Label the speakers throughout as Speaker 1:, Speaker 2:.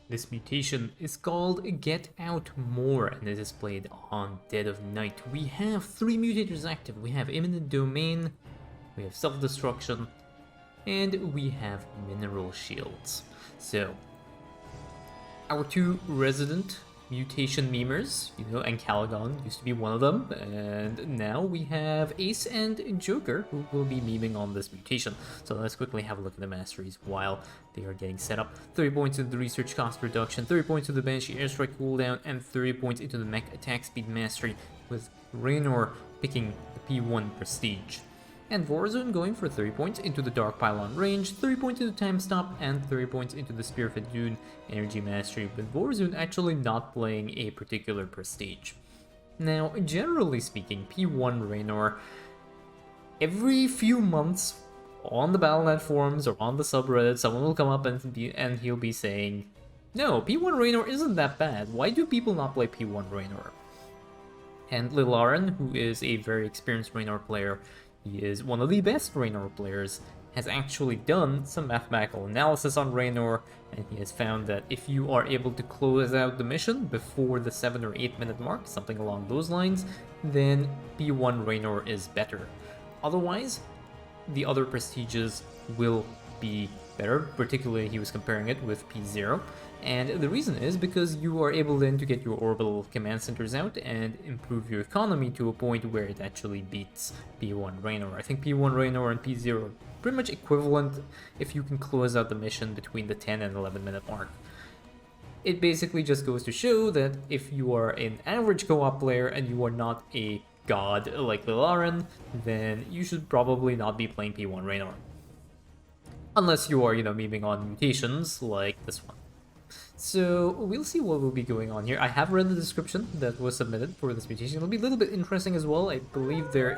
Speaker 1: This mutation is called Get Out More and it is played on Dead of Night. We have 3 mutators active. We have Imminent Domain, we have Self-Destruction, and we have Mineral Shields. So, our 2 resident mutation memers, and Caligon used to be one of them, and now we have Ace and Joker who will be memeing on this mutation. So let's quickly have a look at the masteries while they are getting set up. 30 points into the research cost reduction, 30 points to the Banshee airstrike cooldown, and 30 points into the mech attack speed mastery, with Raynor picking the P1 prestige. And Vorazun going for 30 points into the Dark Pylon range, 30 points into Time Stop, and 30 points into the Spear of Dune Energy Mastery, with Vorazun actually not playing a particular prestige. Now, generally speaking, P1 Raynor, every few months on the Battle.net forums or on the subreddit, someone will come up and he'll be saying, no, P1 Raynor isn't that bad, why do people not play P1 Raynor? And Lilaran, who is a very experienced Raynor player, he is one of the best Raynor players, has actually done some mathematical analysis on Raynor, and he has found that if you are able to close out the mission before the 7 or 8 minute mark, something along those lines, then P1 Raynor is better. Otherwise, the other prestiges will be better, particularly he was comparing it with P0, and the reason is because you are able then to get your orbital command centers out and improve your economy to a point where it actually beats P1 Raynor. I think P1 Raynor and P0 are pretty much equivalent if you can close out the mission between the 10 and 11 minute mark. It basically just goes to show that if you are an average co-op player and you are not a god like Lilaran, then you should probably not be playing P1 Raynor. Unless you are, memeing on mutations like this one. So we'll see what will be going on here. I have read the description that was submitted for this mutation. It'll be a little bit interesting as well. I believe there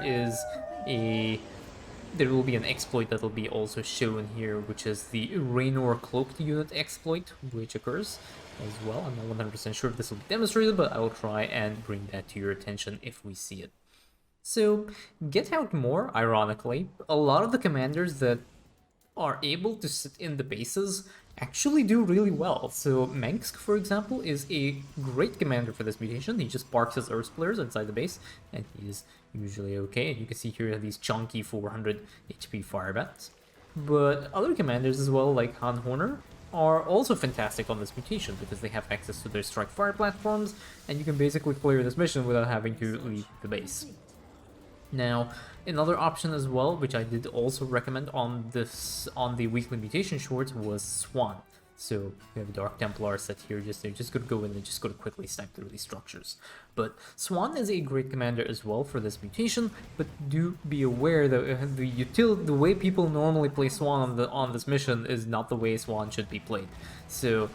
Speaker 1: will be an exploit that will be also shown here, which is the Raynor cloaked unit exploit, which occurs as well. I'm not 100% sure if this will be demonstrated, but I will try and bring that to your attention if we see it. So, Get Out More, ironically, a lot of the commanders that are able to sit in the bases actually do really well. So Mengsk, for example, is a great commander for this mutation. He just parks his Earth players inside the base, and he's usually okay. And you can see here these chunky 400 HP firebats. But other commanders as well, like Han Horner, are also fantastic on this mutation because they have access to their strike fire platforms, and you can basically clear this mission without having to leave the base. Now, another option as well, which I did also recommend on the weekly mutation shorts, was Swan. So we have a Dark Templar set here, they're just gonna go in and just gonna quickly snipe through these structures. But Swan is a great commander as well for this mutation, but do be aware that the way people normally play Swan on this mission is not the way Swan should be played. So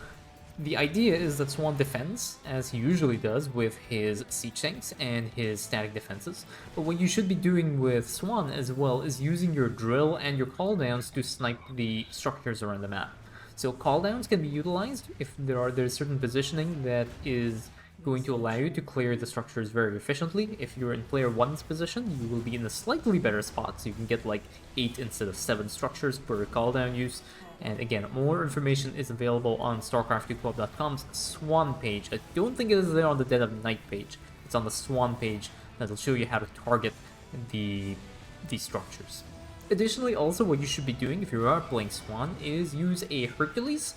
Speaker 1: the idea is that Swan defends, as he usually does with his siege tanks and his static defenses, but what you should be doing with Swan as well is using your drill and your calldowns to snipe the structures around the map. So calldowns can be utilized if there's certain positioning that is going to allow you to clear the structures very efficiently. If you're in player 1's position, you will be in a slightly better spot, so you can get like 8 instead of 7 structures per calldown use. And again, more information is available on Starcraft2Club.com's Swan page. I don't think it is there on the Dead of Night page. It's on the Swan page that'll show you how to target these structures. Additionally, also what you should be doing if you are playing Swan is use a Hercules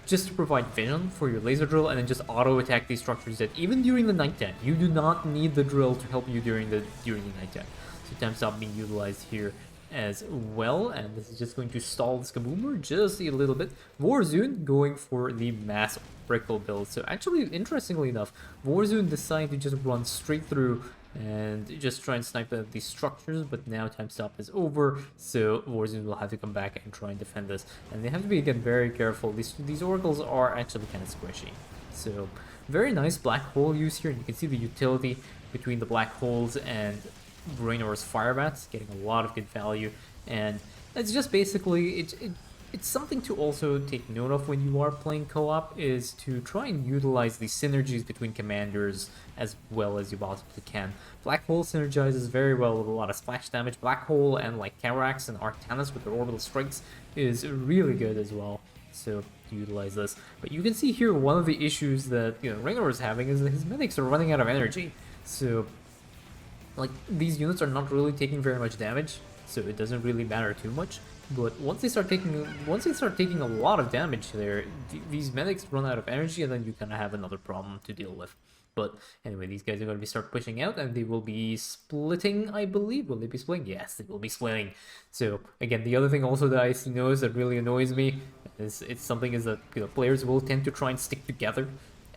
Speaker 1: just to provide vision for your laser drill and then just auto attack these structures that even during the nighttime. You do not need the drill to help you during the nighttime. So time stop being utilized here as well, and this is just going to stall this Kaboomer just a little bit. Vorazun going for the mass Prickle build. So actually, interestingly enough, Vorazun decided to just run straight through and just try and snipe at these structures, but now time stop is over, so Vorazun will have to come back and try and defend this. And they have to be, again, very careful. These oracles are actually kind of squishy. So very nice black hole use here, and you can see the utility between the black holes and Raynor's Firebats, getting a lot of good value, and that's just basically it's something to also take note of when you are playing co-op, is to try and utilize the synergies between commanders as well as you possibly can. Black Hole synergizes very well with a lot of splash damage. Black Hole and like Carax and Arctanus with their orbital strikes is really good as well. so to utilize this. But you can see here one of the issues that Raynor is having is that his medics are running out of energy. So like these units are not really taking very much damage, so it doesn't really matter too much. But once they start taking a lot of damage there, these medics run out of energy, and then you kind of have another problem to deal with. But anyway, these guys are going to start pushing out, and they will be splitting, I believe. Will they be splitting? Yes, they will be splitting. So again, the other thing also that I notice that really annoys me is that players will tend to try and stick together,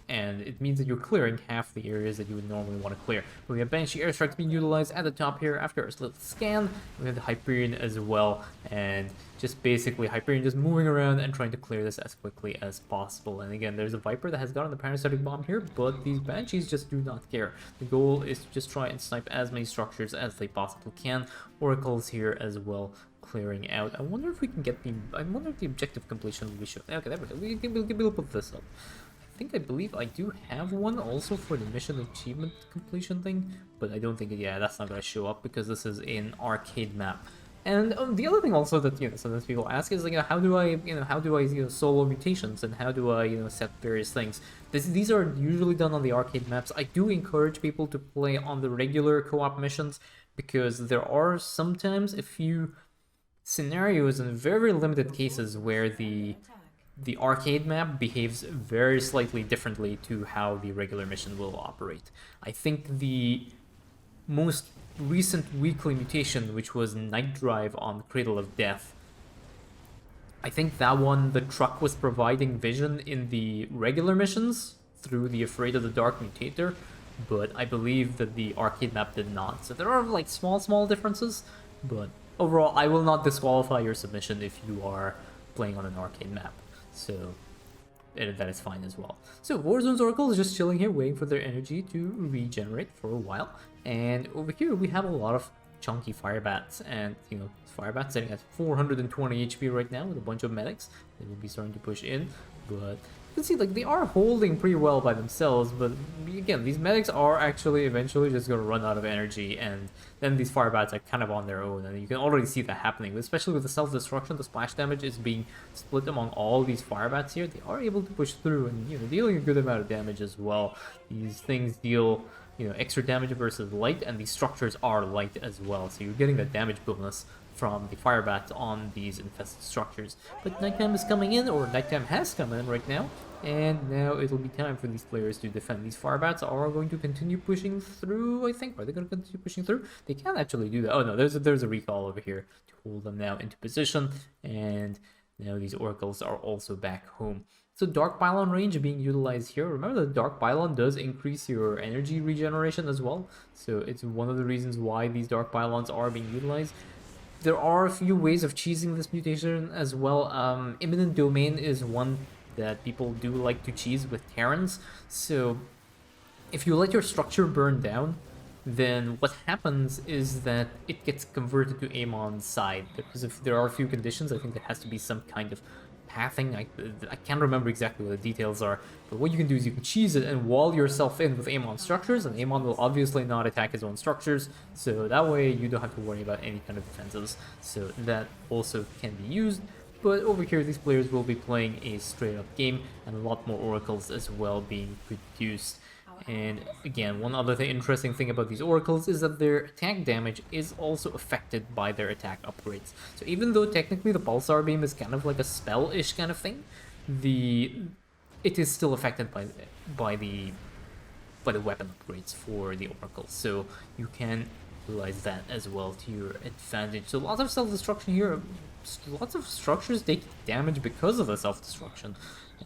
Speaker 1: and it means that you're clearing half the areas that you would normally want to clear. We have Banshee airstrikes being utilized at the top here after a little scan. We have the Hyperion as well, and just basically Hyperion just moving around and trying to clear this as quickly as possible. And again, there's a Viper that has gotten the parasitic bomb here, but these Banshees just do not care. The goal is to just try and snipe as many structures as they possibly can. Oracles here as well, clearing out. I wonder if we can get the... I wonder if the objective completion will be shown. Okay, there we go. We'll put this up. I believe I do have one also for the mission achievement completion thing, but I don't think yeah, that's not going to show up because this is an arcade map. And the other thing also that sometimes people ask is how do I solo mutations, and how do I set various things. These are usually done on the arcade maps. I do encourage people to play on the regular co-op missions because there are sometimes a few scenarios in very limited cases where the arcade map behaves very slightly differently to how the regular mission will operate. I think the most recent weekly mutation, which was Night Drive on Cradle of Death, I think that one, the truck was providing vision in the regular missions through the Afraid of the Dark mutator, but I believe that the arcade map did not. So there are like small differences, but overall I will not disqualify your submission if you are playing on an arcade map. So that is fine as well. So Warzun's Oracle is just chilling here, waiting for their energy to regenerate for a while. And over here we have a lot of chunky firebats, and firebats sitting at 420 HP right now with a bunch of medics. They will be starting to push in, but you can see they are holding pretty well by themselves. But again, these medics are actually eventually just going to run out of energy, and then these firebats are kind of on their own, and you can already see that happening, especially with the self-destruction. The splash damage is being split among all these firebats here. They are able to push through and dealing a good amount of damage as well. These things deal extra damage versus light, and these structures are light as well, so you're getting the damage bonus from the firebats on these infested structures. But nighttime is coming in, or nighttime has come in right now, and now it'll be time for these players to defend. These firebats are going to continue pushing through, I think. Are they going to continue pushing through? They can actually do that. Oh no, there's a recall over here to hold them now into position, and now these oracles are also back home. So Dark Pylon range being utilized here. Remember that Dark Pylon does increase your energy regeneration as well, so it's one of the reasons why these Dark Pylons are being utilized. There are a few ways of cheesing this mutation as well. Imminent Domain is one that people do like to cheese with Terrans. So if you let your structure burn down, then what happens is that it gets converted to Amon's side. Because if there are a few conditions, I think there has to be some kind of pathing. I can't remember exactly what the details are, but what you can do is you can cheese it and wall yourself in with Amon structures, and Amon will obviously not attack his own structures, so that way you don't have to worry about any kind of defenses. So that also can be used. But over here, these players will be playing a straight up game, and a lot more oracles as well being produced. And again, one other interesting thing about these oracles is that their attack damage is also affected by their attack upgrades. So even though technically the pulsar beam is kind of like a spell-ish kind of thing, it is still affected by the weapon upgrades for the oracles. So you can utilize that as well to your advantage. So lots of self-destruction here. Lots of structures take damage because of the self-destruction.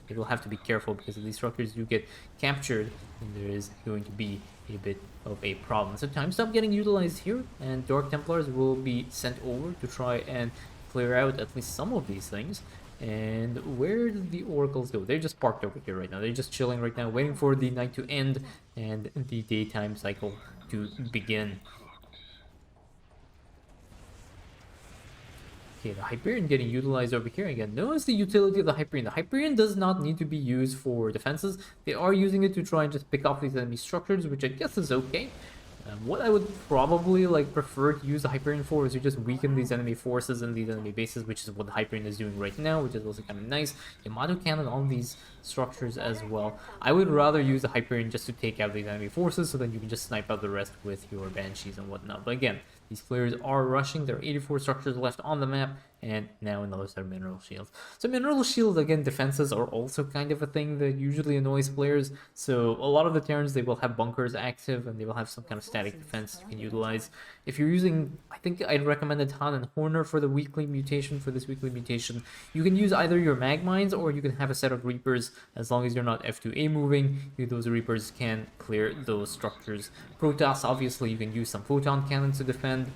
Speaker 1: You will have to be careful because if these structures do get captured, then there is going to be a bit of a problem. So time stop getting utilized here, and Dark Templars will be sent over to try and clear out at least some of these things. And where did the oracles go? They're just parked over here right now. They're just chilling right now, waiting for the night to end and the daytime cycle to begin. Okay, the Hyperion getting utilized over here again. Notice the utility of the Hyperion. The Hyperion does not need to be used for defenses. They are using it to try and just pick off these enemy structures, which I guess is okay. What I would probably like prefer to use the Hyperion for is to just weaken these enemy forces and these enemy bases, which is what the Hyperion is doing right now, which is also kind of nice. Yamato cannon on these structures as well. I would rather use the Hyperion just to take out these enemy forces, so then you can just snipe out the rest with your banshees and whatnot. But again, these players are rushing. There are 84 structures left on the map, and now another set of mineral shields. So mineral shields, again, defenses are also kind of a thing that usually annoys players. So a lot of the turns they will have bunkers active, and they will have some kind of static defense you can utilize. If you're using, I think I'd recommend a Tan and Horner for the weekly mutation, for this weekly mutation. You can use either your mag mines, or you can have a set of Reapers. As long as you're not F2A moving, those Reapers can clear those structures. Protoss, obviously, you can use some photon cannons to defend.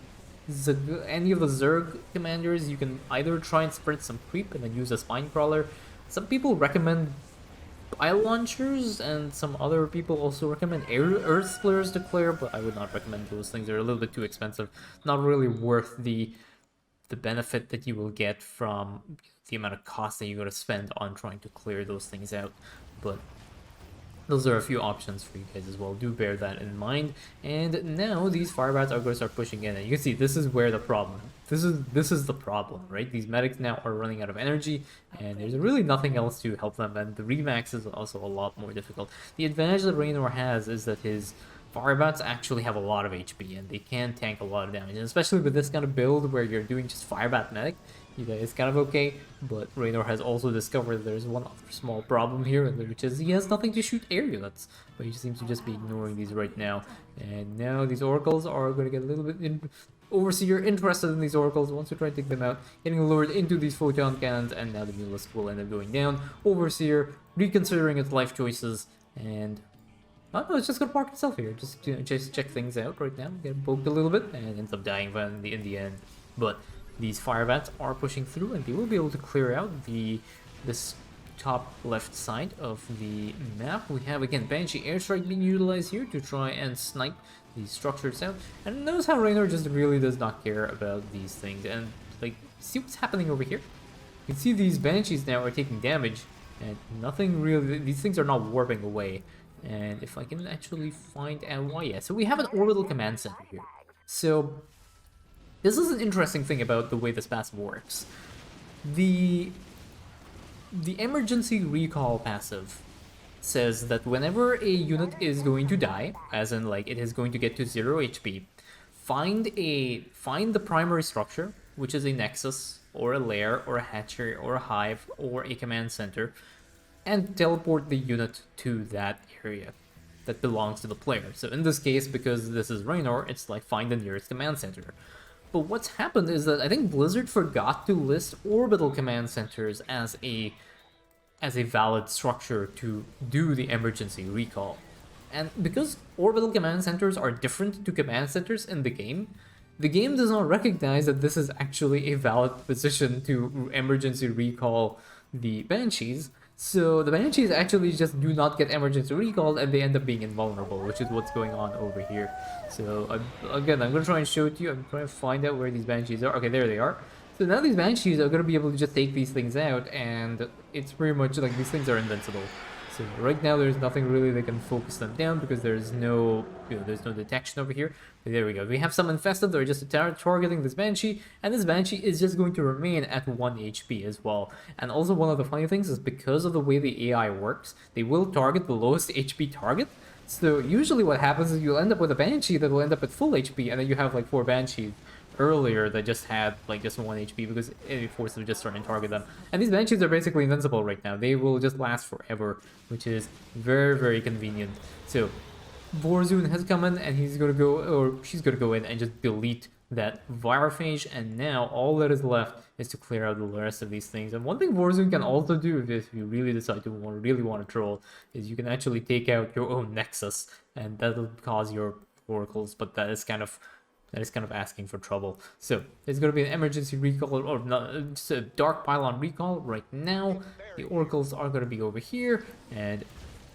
Speaker 1: Any of the Zerg commanders, you can either try and sprint some creep and then use a spine crawler. Some people recommend pile launchers, and some other people also recommend earth splitters to clear, but I would not recommend those things. They're a little bit too expensive, not really worth the benefit that you will get from the amount of cost that you're going to spend on trying to clear those things out. But those are a few options for you guys as well. Do bear that in mind. And now these firebats are going to start pushing in, and you can see this is where the problem. This is the problem, right? These medics now are running out of energy, and there's really nothing else to help them. And the remax is also a lot more difficult. The advantage that Raynor has is that his firebats actually have a lot of HP, and they can tank a lot of damage. And especially with this kind of build where you're doing just firebat medic, it's kind of okay. But Raynor has also discovered there's one other small problem here, which is he has nothing to shoot air units, but he seems to just be ignoring these right now. And now these oracles are going to get a little bit Overseer interested in these oracles, wants to try to take them out, getting lured into these photon cannons, and now the Mulus will end up going down. Overseer reconsidering its life choices, and oh, no, it's just gonna park itself here. Just check things out right now. Get poked a little bit and ends up dying in the end. But these firebats are pushing through, and they will be able to clear out this top left side of the map. We have again Banshee airstrike being utilized here to try and snipe these structures out. And notice how Raynor just really does not care about these things. And like, see what's happening over here. You can see these Banshees now are taking damage, and nothing really. These things are not warping away. And if I can actually find out why, yeah. So we have an orbital command center here. So this is an interesting thing about the way this passive works. The emergency recall passive says that whenever a unit is going to die, as in like it is going to get to 0 HP, find the primary structure, which is a nexus or a lair or a hatchery or a hive or a command center, and teleport the unit to that area that belongs to the player. So in this case, because this is Raynor, it's like find the nearest command center. But what's happened is that I think Blizzard forgot to list orbital command centers as a valid structure to do the emergency recall. And because orbital command centers are different to command centers in the game does not recognize that this is actually a valid position to emergency recall the Banshees. So the Banshees actually just do not get emergency recalled, and they end up being invulnerable, which is what's going on over here. So again, I'm going to try and show it to you. I'm trying to find out where these Banshees are. Okay, there they are. So now these Banshees are going to be able to just take these things out, and it's pretty much like these things are invincible. So right now there's nothing really that can focus them down because there's no detection over here. But there we go. We have some infested that are just targeting this Banshee, and this Banshee is just going to remain at 1 HP as well. And also one of the funny things is because of the way the AI works, they will target the lowest HP target. So usually what happens is you'll end up with a Banshee that will end up at full HP, and then you have like 4 Banshees earlier that just had like just 1 HP because enemy forces would just start and target them. And these Banshees are basically invincible right now. They will just last forever, which is very, very convenient. So Vorazun has come in, and he's gonna go, or she's gonna go in and just delete that Virophage, and now all that is left is to clear out the rest of these things. And one thing Vorazun can also do if you really decide to really want to troll is you can actually take out your own Nexus, and that'll cause your oracles, but that is kind of asking for trouble. So there's going to be an emergency recall, or not, just a dark pylon recall right now. The oracles are going to be over here, and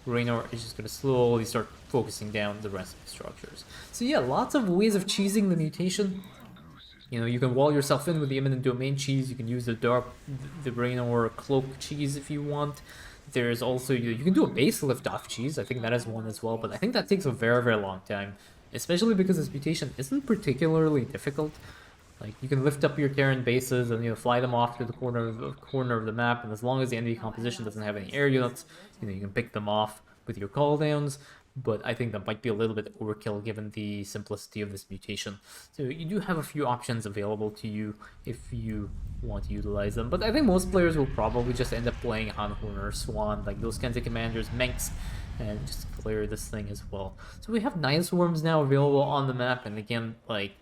Speaker 1: Raynor is just going to slowly start focusing down the rest of the structures. So yeah, lots of ways of cheesing the mutation. You know, you can wall yourself in with the Eminent Domain cheese. You can use the Raynor cloak cheese if you want. There's also, you can do a base lift off cheese. I think that is one as well, but I think that takes a very, very long time. especially because this mutation isn't particularly difficult. Like, you can lift up your Terran bases and, fly them off to the corner of the map, and as long as the enemy composition doesn't have any air units, you can pick them off with your cooldowns. But I think that might be a little bit overkill given the simplicity of this mutation. So you do have a few options available to you if you want to utilize them. But I think most players will probably just end up playing Hanhorn or Swan, like those kinds of commanders, Menks, and just clear this thing as well. So we have Nine Swarms now available on the map, and again, like,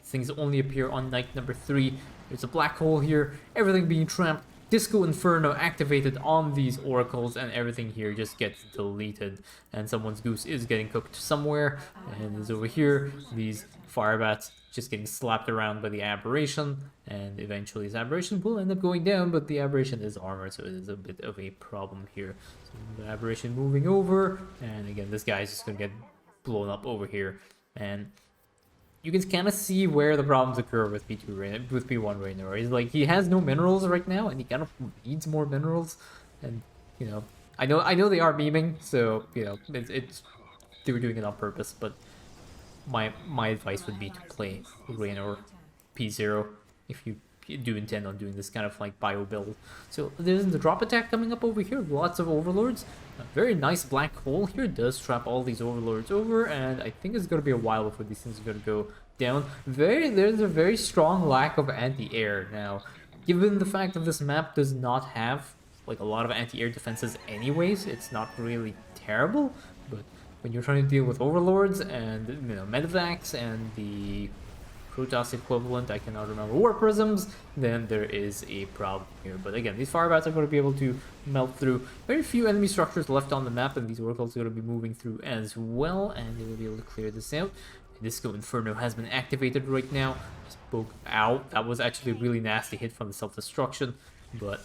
Speaker 1: things only appear on night number 3. There's a black hole here, everything being trapped. Disco Inferno activated on these oracles, and everything here just gets deleted. And someone's goose is getting cooked somewhere, and is over here. These firebats just getting slapped around by the aberration, and eventually this aberration will end up going down, but the aberration is armored, so it is a bit of a problem here. So the aberration moving over, and again, this guy is just gonna get blown up over here, and you can kind of see where the problems occur with P1 Raynor. He's like, he has no minerals right now, and he kind of needs more minerals. And I know they are memeing, so it's they were doing it on purpose. But my advice would be to play Raynor P0 if you do intend on doing this kind of like bio build. So there's the drop attack coming up over here. Lots of overlords. A very nice black hole here does trap all these overlords over, and I think it's going to be a while before these things are going to go down. There's a very strong lack of anti-air now. Given the fact that this map does not have like a lot of anti-air defenses anyways, it's not really terrible, but when you're trying to deal with overlords and medevacs and the Protoss equivalent, I cannot remember, war prisms, then there is a problem here. But again, these firebats are going to be able to melt through. Very few enemy structures left on the map, and these oracles are going to be moving through as well, and they will be able to clear this out. Disco Inferno has been activated right now. Spoke out. That was actually a really nasty hit from the self-destruction, but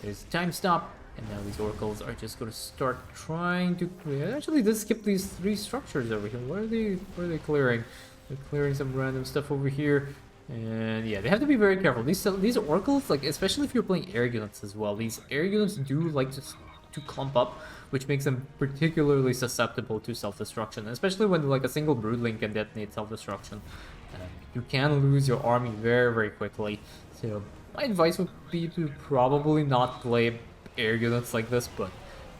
Speaker 1: there's a time stop, and now these oracles are just going to start trying to clear. Actually, let's skip these 3 structures over here. What are they clearing? They're clearing some random stuff over here, and yeah, they have to be very careful. These oracles, like, especially if you're playing air units as well, these air units do like to clump up, which makes them particularly susceptible to self-destruction, especially when like a single broodling can detonate self-destruction. You can lose your army very, very quickly. So my advice would be to probably not play air units like this, but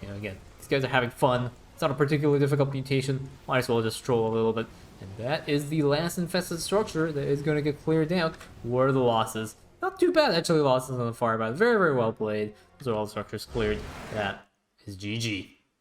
Speaker 1: again, these guys are having fun. It's not a particularly difficult mutation. Might as well just troll a little bit. And that is the last infested structure that is going to get cleared out. What are the losses? Not too bad, actually, losses on the firebat. Very, very well played. Those are all the structures cleared. That is GG.